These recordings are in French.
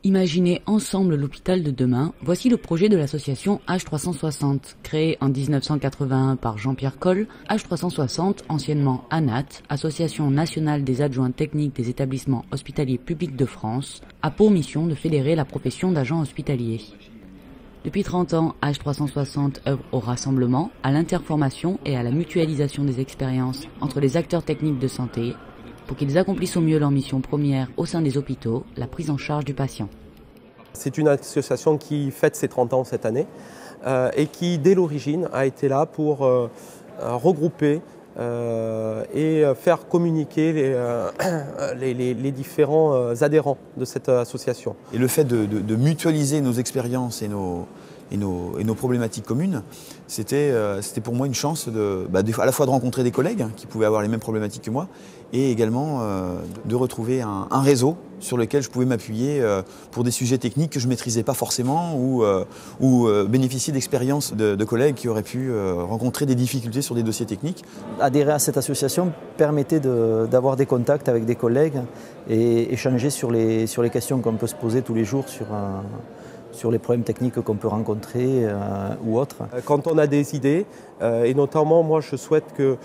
Imaginez ensemble l'hôpital de demain, voici le projet de l'association H360, créée en 1981 par Jean-Pierre Coll. H360, anciennement ANAT, Association nationale des adjoints techniques des établissements hospitaliers publics de France, a pour mission de fédérer la profession d'agent hospitalier. Depuis 30 ans, H360 œuvre au rassemblement, à l'interformation et à la mutualisation des expériences entre les acteurs techniques de santé, pour qu'ils accomplissent au mieux leur mission première au sein des hôpitaux, la prise en charge du patient. C'est une association qui fête ses 30 ans cette année et qui, dès l'origine, a été là pour regrouper et faire communiquer les différents adhérents de cette association. Et le fait de mutualiser nos expériences et nos problématiques communes, c'était pour moi une chance à la fois de rencontrer des collègues qui pouvaient avoir les mêmes problématiques que moi et également de retrouver un réseau sur lequel je pouvais m'appuyer pour des sujets techniques que je ne maîtrisais pas forcément ou bénéficier d'expériences de collègues qui auraient pu rencontrer des difficultés sur des dossiers techniques. Adhérer à cette association permettait d'avoir des contacts avec des collègues et échanger sur les questions qu'on peut se poser tous les jours sur les problèmes techniques qu'on peut rencontrer ou autres. Quand on a des idées, et notamment moi je souhaite que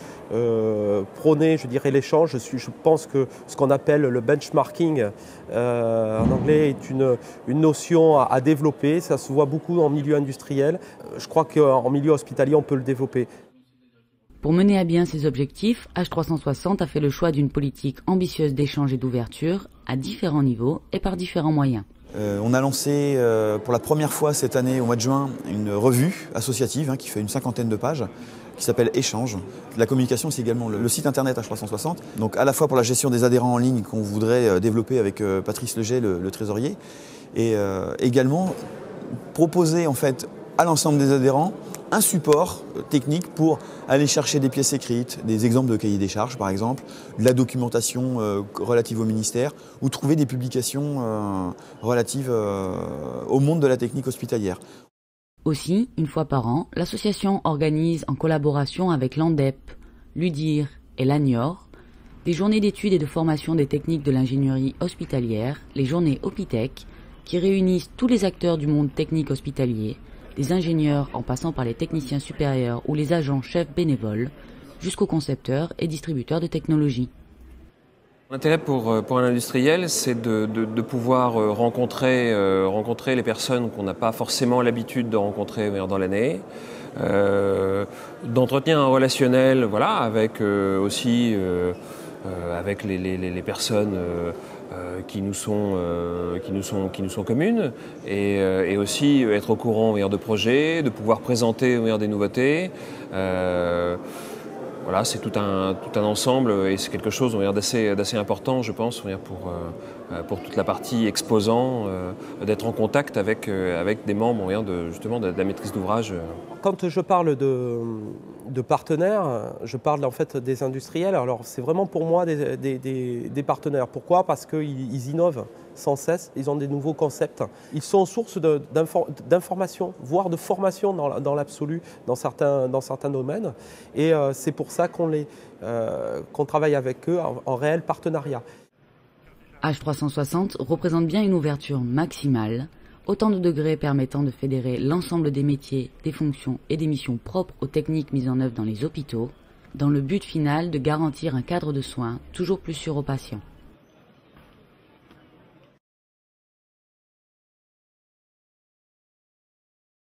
prôner, je dirais, l'échange, je pense que ce qu'on appelle le benchmarking en anglais est une notion à développer. Ça se voit beaucoup en milieu industriel. Je crois qu'en milieu hospitalier on peut le développer. Pour mener à bien ces objectifs, H360 a fait le choix d'une politique ambitieuse d'échange et d'ouverture à différents niveaux et par différents moyens. On a lancé pour la première fois cette année, au mois de juin, une revue associative qui fait une 50aine de pages, qui s'appelle Échange. La communication, c'est également le site internet H360, donc à la fois pour la gestion des adhérents en ligne qu'on voudrait développer avec Patrice Leger, le trésorier, et également proposer en fait à l'ensemble des adhérents un support technique pour aller chercher des pièces écrites, des exemples de cahiers des charges par exemple, de la documentation relative au ministère ou trouver des publications relatives au monde de la technique hospitalière. Aussi, une fois par an, l'association organise en collaboration avec l'ANDEP, l'UDIR et l'ANIOR des journées d'études et de formation des techniques de l'ingénierie hospitalière, les journées Hopitech, qui réunissent tous les acteurs du monde technique hospitalier, des ingénieurs en passant par les techniciens supérieurs ou les agents chefs bénévoles, jusqu'aux concepteurs et distributeurs de technologies. L'intérêt pour un industriel, c'est de pouvoir rencontrer les personnes qu'on n'a pas forcément l'habitude de rencontrer dans l'année, d'entretenir un relationnel avec aussi avec les personnes qui nous sont communes et aussi être au courant de projets, de pouvoir présenter des nouveautés. Voilà, c'est tout un ensemble et c'est quelque chose d'assez important, je pense, pour toute la partie exposant, d'être en contact avec des membres justement de la maîtrise d'ouvrage. Quand je parle de partenaires, je parle en fait des industriels. Alors c'est vraiment pour moi des partenaires. Pourquoi? Parce qu'ils innovent sans cesse, ils ont des nouveaux concepts. Ils sont source d'information, voire de formation dans l'absolu, dans certains domaines. Et c'est pour ça qu'on travaille avec eux en réel partenariat. H360 représente bien une ouverture maximale, autant de degrés permettant de fédérer l'ensemble des métiers, des fonctions et des missions propres aux techniques mises en œuvre dans les hôpitaux, dans le but final de garantir un cadre de soins toujours plus sûr aux patients.